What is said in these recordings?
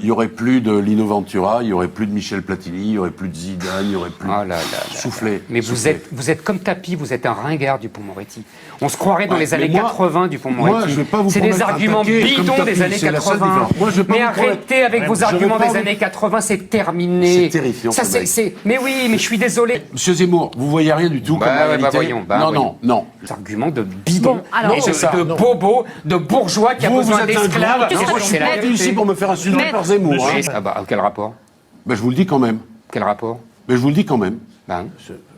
Il n'y aurait plus de Lino Ventura, il n'y aurait plus de Michel Platini, il n'y aurait plus de Zidane, il n'y aurait plus soufflé. Mais soufflé. vous êtes comme Tapi, vous êtes un ringard Dupond-Moretti. On se croirait dans les années 80 Dupond-Moretti. C'est des arguments bidons des années 80. Mais arrêtez avec vos arguments des années 80, c'est terminé. C'est terrifiant. Ça, mais oui, mais je suis désolé. Monsieur Zemmour, vous voyez rien du tout comme la réalité. Non. Des arguments de bidons, de bobos, de bourgeois qui a besoin d'esclaves. C'est la vérité ici pour me faire insulter par Zemmour. Ah bah, quel rapport? Je vous le dis quand même. Quel rapport? Je vous le dis quand même.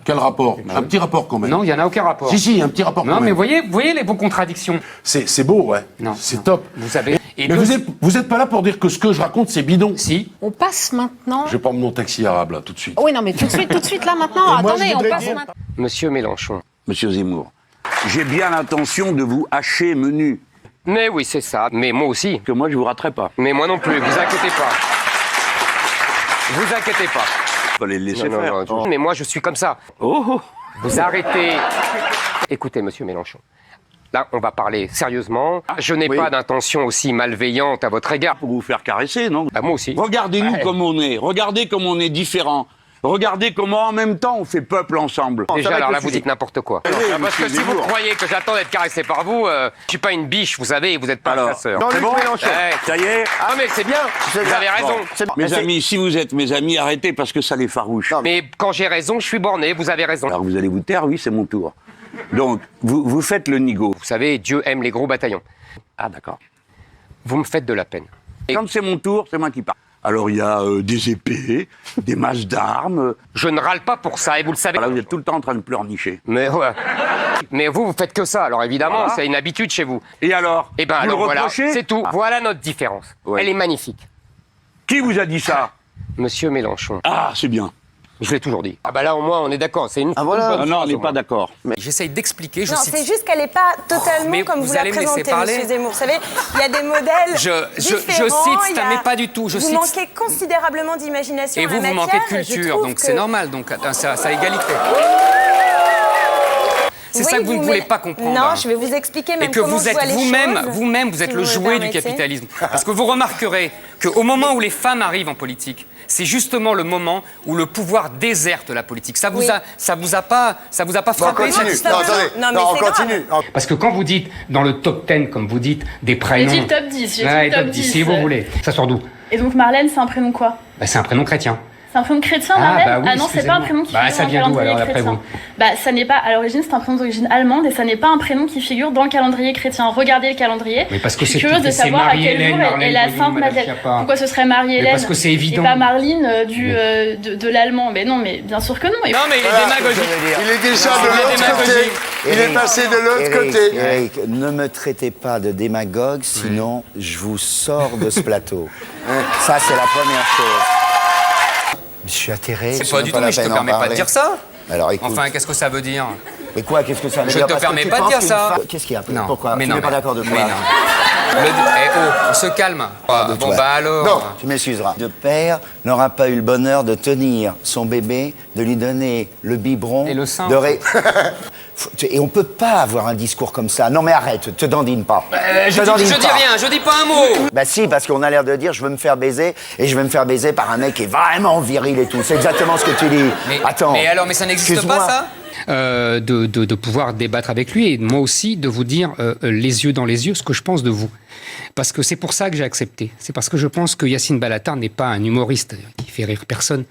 Quel rapport? Un petit rapport quand même. Non, il n'y en a aucun rapport. Si, un petit rapport quand même. Non, mais voyez les vos contradictions. C'est beau, ouais. C'est top. Vous savez... Mais vous êtes pas là pour dire que ce que je raconte, c'est bidon. Si. On passe maintenant... Je vais prendre mon taxi arabe, là, tout de suite. Oui, non, mais tout de suite, là, maintenant. Attendez, on passe maintenant. Monsieur Mélenchon. Monsieur Zemmour, j'ai bien l'intention de vous hacher menu. Mais oui, c'est ça. Mais moi aussi. Que moi, je vous raterai pas. Mais moi non plus, vous inquiétez pas. Vous inquiétez pas. Fallait le laisser faire. Non. Mais moi, je suis comme ça. Oh. Vous arrêtez. Écoutez, monsieur Mélenchon. Là, on va parler sérieusement. Je n'ai pas d'intention aussi malveillante à votre égard. Pour vous faire caresser, non? Bah, moi aussi. Regardez-nous comme on est. Regardez comme on est différents. Regardez comment en même temps on fait peuple ensemble. Déjà, alors là, vous dites n'importe quoi. Parce que si vous croyez que j'attends d'être caressé par vous, je suis pas une biche, vous savez, vous n'êtes pas un chasseur. C'est bon, ça y est. Ah mais c'est bien, vous avez raison. Mes amis, si vous êtes mes amis, arrêtez parce que ça les farouche. Mais quand j'ai raison, je suis borné, vous avez raison. Alors vous allez vous taire, oui, c'est mon tour. Donc, vous faites le nigo. Vous savez, Dieu aime les gros bataillons. Ah d'accord. Vous me faites de la peine. Et quand c'est mon tour, c'est moi qui parle. Alors il y a des épées, des masses d'armes. Je ne râle pas pour ça, et vous le savez. Là, vous êtes tout le temps en train de pleurnicher. Mais ouais. Mais vous faites que ça, alors évidemment, c'est une habitude chez vous. Et alors? Eh ben vous alors le voilà, reprochez? c'est tout. Voilà notre différence. Ouais. Elle est magnifique. Qui vous a dit ça? Monsieur Mélenchon. Ah, c'est bien. Je l'ai toujours dit. Ah bah là au moins on est d'accord, c'est une... Ah voilà. Non, on n'est pas d'accord. J'essaye d'expliquer, Non, c'est juste qu'elle n'est pas totalement mais comme vous vous la allez me laisser présentez, parler. monsieur Zemmour. Vous savez, il y a des modèles je différents, cite, il y a- mais pas du tout. Vous manquez considérablement d'imagination Et en la vous matière. manquez de et je culture, trouve donc que- c'est normal, donc ça a égalité. C'est ça que vous ne voulez pas comprendre. Non, je vais vous expliquer même Et que comment vous je êtes vois les choses, vous-même, vous êtes si le vous me jouet du permettez. capitalisme. Parce que vous remarquerez qu'au moment où les femmes arrivent en politique, c'est justement le moment où le pouvoir déserte la politique. Ça vous a pas frappé On continue. cette- Non, attendez. Non, mais Non, on c'est grave. continue. Parce que quand vous dites dans le top 10, comme vous dites, des prénoms... J'ai dit le top 10, j'ai dit Ouais, le top top 10, 10. si vous voulez. Ça sort d'où? Et donc Marlène, c'est un prénom quoi? Bah, c'est un prénom chrétien. C'est un prénom chrétien, Ah, Marlène? bah oui, non, c'est pas un prénom qui bah, figure ça dans le vient d'où, calendrier alors, d'après chrétien. vous? Bah, ça n'est pas, à l'origine, c'est un prénom d'origine allemande et ça n'est pas un prénom qui figure dans le calendrier chrétien. Regardez le calendrier. Mais parce que je suis c'est curieuse de c'est savoir à quel Marie-Hélène, jour est Marlène la Bredouille, Sainte Madame Madeleine. Schiappa. Pourquoi ce serait Marie-Hélène? Mais parce que c'est évident. Et pas Marline de l'allemand. Mais non, mais bien sûr que non. Non, mais il est démagogique. Il est déjà Non, de il est l'autre côté. démagogique. Il est passé de l'autre côté. Eric, ne me traitez pas de démagogue, sinon je vous sors de ce plateau. Ça, c'est la première chose. Je suis atterré. C'est pas du tout, mais je te permets pas de dire ça. Alors écoute. Enfin, qu'est-ce que ça veut dire? Mais quoi, qu'est-ce que ça veut Je dire? te Parce que permets tu pas de penses dire qu'une ça. femme- Qu'est-ce qu'il y a? Non. Pourquoi? Mais Tu non, n'es pas mais- d'accord de quoi? mais non. On se calme. Bon, toi. bah alors. Non, tu m'excuseras. Le père n'aura pas eu le bonheur de tenir son bébé, de lui donner le biberon. Et le sein. Et on peut pas avoir un discours comme ça. Non mais arrête, te dandine pas. Je dis rien, je dis pas un mot. Bah si, parce qu'on a l'air de dire je veux me faire baiser et je veux me faire baiser par un mec qui est vraiment viril et tout. C'est exactement ce que tu dis. Attends. Mais alors, mais ça n'existe excuse-moi. pas, ça de pouvoir débattre avec lui et moi aussi de vous dire les yeux dans les yeux ce que je pense de vous. Parce que c'est pour ça que j'ai accepté. C'est parce que je pense que Yacine Balatar n'est pas un humoriste qui fait rire personne,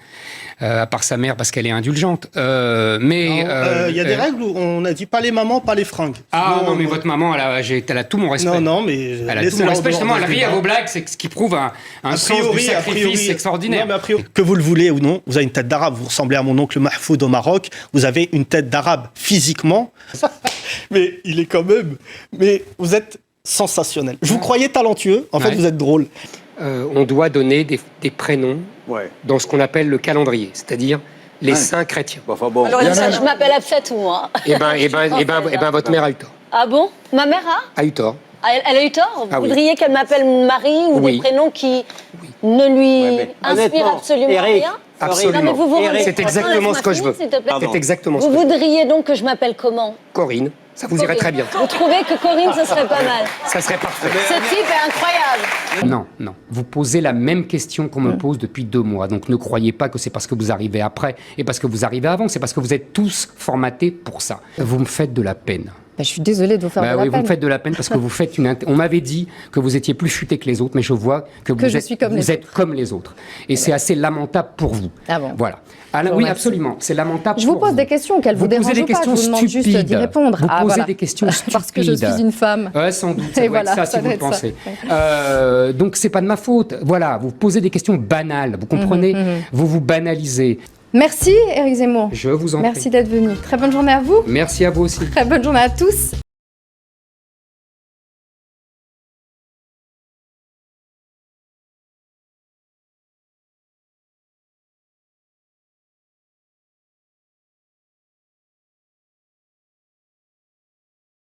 à part sa mère parce qu'elle est indulgente. Mais il y a des règles où on a dit pas les mamans, pas les fringues. Ah non, mais votre maman, elle a tout mon respect. Non, non, mais elle a tout mon respect. Justement, elle rit à vos blagues, c'est ce qui prouve un sens du sacrifice extraordinaire. Non, mais a priori, que vous le voulez ou non, vous avez une tête d'arabe. Vous ressemblez à mon oncle Mahfoud au Maroc. Vous avez une tête d'arabe physiquement. Mais il est quand même. Mais vous êtes sensationnel. Je vous croyais talentueux. En fait, vous êtes drôle. On doit donner des prénoms dans ce qu'on appelle le calendrier, c'est-à-dire les saints chrétiens. Enfin bon. Alors, je m'appelle Abfette, moi. Votre mère a eu tort. Ah bon? Ma mère A eu tort. Elle a eu tort? Vous Ah oui. voudriez qu'elle m'appelle Marie ou Oui. des prénoms qui ne lui inspirent honnêtement, absolument Eric, rien? Absolument. Non, mais vous vous rendez C'est compte. exactement ce que je veux. S'il te plaît. C'est exactement ce Vous que je veux. voudriez donc que je m'appelle comment? Corinne, ça vous irait très bien. Vous trouvez que Corinne, ce serait pas mal? Ça serait parfait. Ce type est incroyable. Non, non. Vous posez la même question qu'on me pose depuis 2 mois. Donc ne croyez pas que c'est parce que vous arrivez après et parce que vous arrivez avant. C'est parce que vous êtes tous formatés pour ça. Vous me faites de la peine. Je suis désolée de vous faire de la Oui, peine. vous me faites de la peine parce que vous faites On m'avait dit que vous étiez plus futé que les autres, mais je vois que vous êtes comme les autres. Et c'est assez lamentable pour vous. Ah bon. Voilà. Oui, absolument. C'est lamentable. Je vous pour pose des questions qu'elles vous dérangent posez des pas. questions Je vous demande juste stupides. d'y répondre. Vous posez voilà. des questions stupides. Parce que je suis une femme. Sans doute. Ça Et doit être voilà, ça, ça si vous doit le être ça. pensez. Donc c'est pas de ma faute. Voilà. Vous posez des questions banales. Vous comprenez? Vous vous banalisez. Merci, Éric Zemmour. Je vous en prie. Merci d'être venu. Très bonne journée à vous. Merci à vous aussi. Très bonne journée à tous.